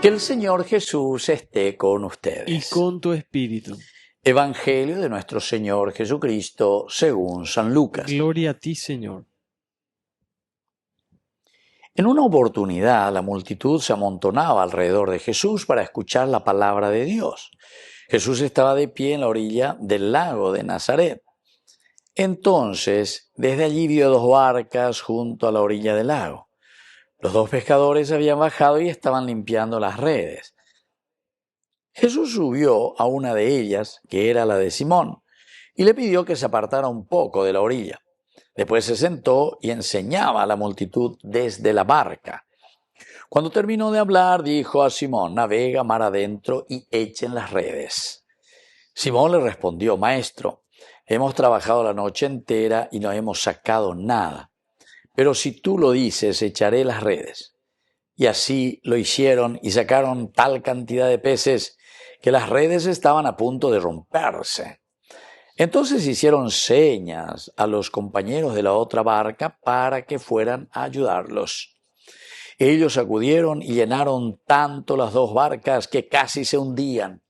Que el Señor Jesús esté con ustedes. Y con tu espíritu. Evangelio de nuestro Señor Jesucristo según San Lucas. Gloria a ti, Señor. En una oportunidad, la multitud se amontonaba alrededor de Jesús para escuchar la palabra de Dios. Jesús estaba de pie en la orilla del lago de Nazaret. Entonces, desde allí vio dos barcas junto a la orilla del lago. Los dos pescadores habían bajado y estaban limpiando las redes. Jesús subió a una de ellas, que era la de Simón, y le pidió que se apartara un poco de la orilla. Después se sentó y enseñaba a la multitud desde la barca. Cuando terminó de hablar, dijo a Simón: navega mar adentro y echen las redes. Simón le respondió: Maestro, hemos trabajado la noche entera y no hemos sacado nada. Pero si tú lo dices, echaré las redes. Y así lo hicieron y sacaron tal cantidad de peces que las redes estaban a punto de romperse. Entonces hicieron señas a los compañeros de la otra barca para que fueran a ayudarlos. Ellos acudieron y llenaron tanto las dos barcas que casi se hundían.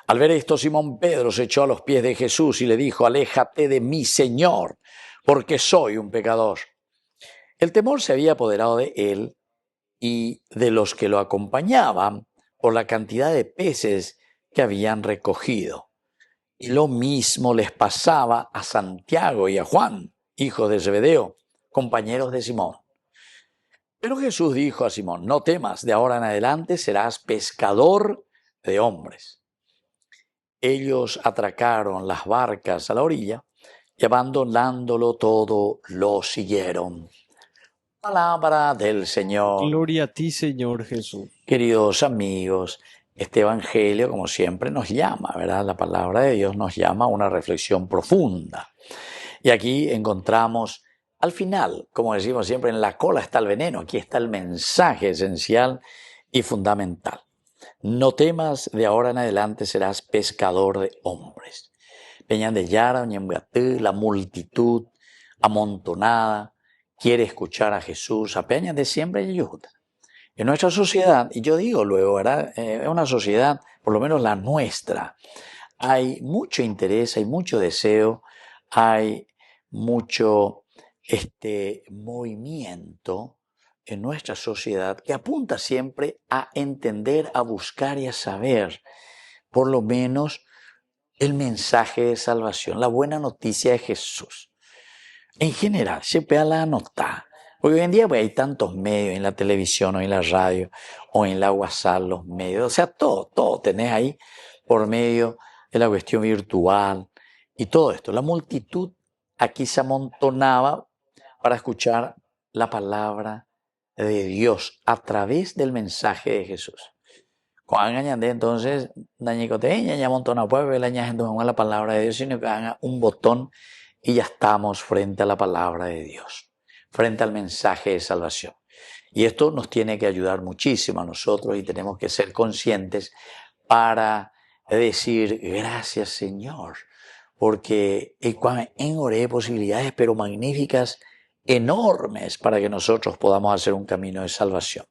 Al ver esto, Simón Pedro se echó a los pies de Jesús y le dijo: aléjate de mí, Señor, porque soy un pecador. El temor se había apoderado de él y de los que lo acompañaban por la cantidad de peces que habían recogido. Y lo mismo les pasaba a Santiago y a Juan, hijos de Zebedeo, compañeros de Simón. Pero Jesús dijo a Simón: no temas, de ahora en adelante serás pescador de hombres. Ellos atracaron las barcas a la orilla y abandonándolo todo, lo siguieron. Palabra del Señor. Gloria a ti, Señor Jesús. Queridos amigos, este Evangelio, como siempre, nos llama, ¿verdad? La palabra de Dios nos llama a una reflexión profunda. Y aquí encontramos, al final, como decimos siempre, en la cola está el veneno. Aquí está el mensaje esencial y fundamental. No temas, de ahora en adelante serás pescador de hombres. Peñan de Yara, la multitud amontonada quiere escuchar a Jesús, a Peña de siempre y ayuda. En nuestra sociedad, y yo digo luego, ¿verdad? Es una sociedad, por lo menos la nuestra, hay mucho interés, hay mucho deseo, hay mucho movimiento en nuestra sociedad que apunta siempre a entender, a buscar y a saber, por lo menos, el mensaje de salvación, la buena noticia de Jesús. En general, se pega la nota. Porque hoy en día hay tantos medios en la televisión o en la radio o en la WhatsApp, los medios, o sea, todo tenés ahí por medio de la cuestión virtual y todo esto. La multitud aquí se amontonaba para escuchar la palabra de Dios a través del mensaje de Jesús. Cuando añade entonces, ya amontona pueblo, la palabra de Dios, sino que haga un botón y ya estamos frente a la palabra de Dios, frente al mensaje de salvación. Y esto nos tiene que ayudar muchísimo a nosotros y tenemos que ser conscientes para decir: gracias, Señor, porque en oré posibilidades pero magníficas, enormes, para que nosotros podamos hacer un camino de salvación.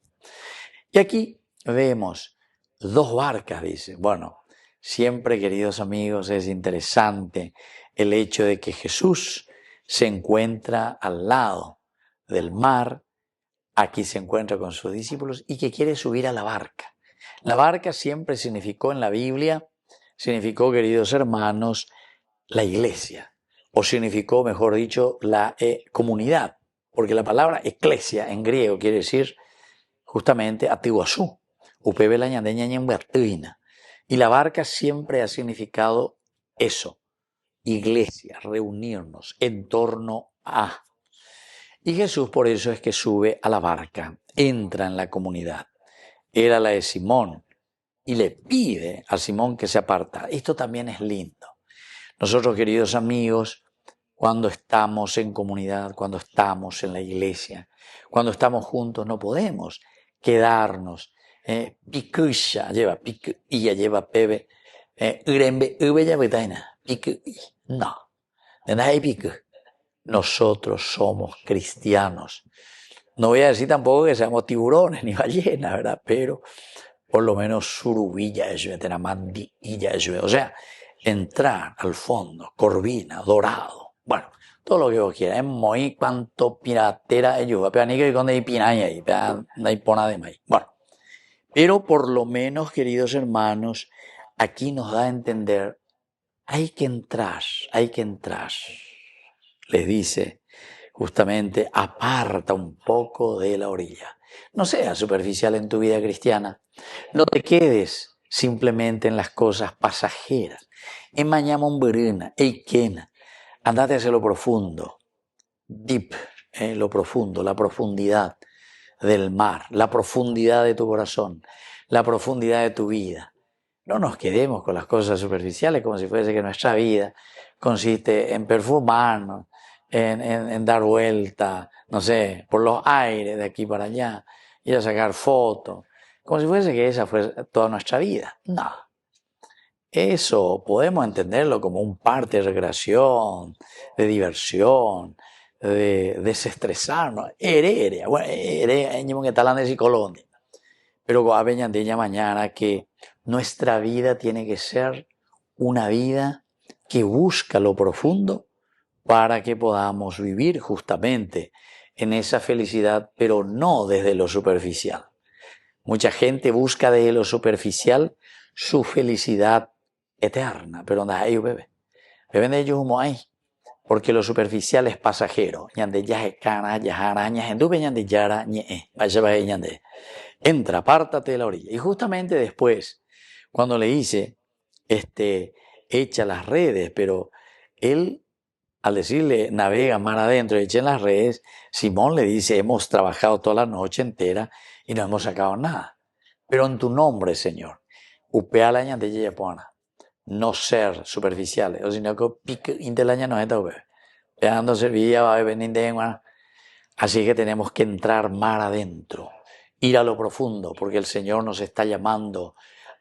Y aquí vemos dos barcas, dice. Bueno, siempre, queridos amigos, es interesante el hecho de que Jesús se encuentra al lado del mar, aquí se encuentra con sus discípulos y que quiere subir a la barca. La barca siempre significó en la Biblia, queridos hermanos, la iglesia, o significó, mejor dicho, la comunidad, porque la palabra eclesia en griego quiere decir justamente atiguazú, upebe la ñandeña ñembertuina. Y la barca siempre ha significado eso, iglesia, reunirnos en torno a. Y Jesús por eso es que sube a la barca, entra en la comunidad. Era la de Simón y le pide a Simón que se aparta. Esto también es lindo. Nosotros, queridos amigos, cuando estamos en comunidad, cuando estamos en la iglesia, cuando estamos juntos, no podemos quedarnos. Pikusha lleva piku y ya lleva pebe. Urembe ubeya betaina. Piku. No. Nosotros somos cristianos. No voy a decir tampoco que seamos tiburones ni ballenas, ¿verdad? por lo menos surubilla, o sea, entrar al fondo, corvina, dorado, bueno, todo lo que vos quieras, es muy cuanto piratera ayuda, pero ni que con de pinaña ahí, no hay pona de maíz. Bueno, pero por lo menos, queridos hermanos, aquí nos da a entender, hay que entrar, les dice justamente, aparta un poco de la orilla. No seas superficial en tu vida cristiana, no te quedes simplemente en las cosas pasajeras. En mañana burina, eikena, andate hacia lo profundo, deep, lo profundo, la profundidad del mar, la profundidad de tu corazón, la profundidad de tu vida. No nos quedemos con las cosas superficiales como si fuese que nuestra vida consiste en perfumarnos, en dar vuelta, no sé, por los aires de aquí para allá, ir a sacar fotos, como si fuese que esa fuese toda nuestra vida. No. Eso podemos entenderlo como un parte de recreación, de diversión, de desestresarnos. Pero a veñandeña mañana que nuestra vida tiene que ser una vida que busca lo profundo para que podamos vivir justamente en esa felicidad, pero no desde lo superficial. Mucha gente busca desde lo superficial su felicidad eterna, pero anda ahí, bebé. Beben de ellos como ahí, porque lo superficial es pasajero. Ñande yaje cana, yajara, ñajendupe, ñande yara, ñe, vaya, vaya, ñande. Entra, apártate de la orilla. Y justamente después, cuando le dice, echa las redes, pero él, al decirle, navega mar adentro, echen las redes, Simón le dice, hemos trabajado toda la noche entera y no hemos sacado nada. Pero en tu nombre, Señor, upea de Yeyapona, no ser superficiales, o sino que pique intelaña no está, peando servilla, va a venir de. Así que tenemos que entrar mar adentro, ir a lo profundo, porque el Señor nos está llamando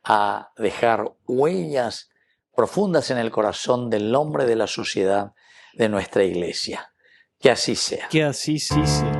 a dejar huellas profundas en el corazón del hombre de la sociedad de nuestra iglesia. Que así sea. Que así sí sea.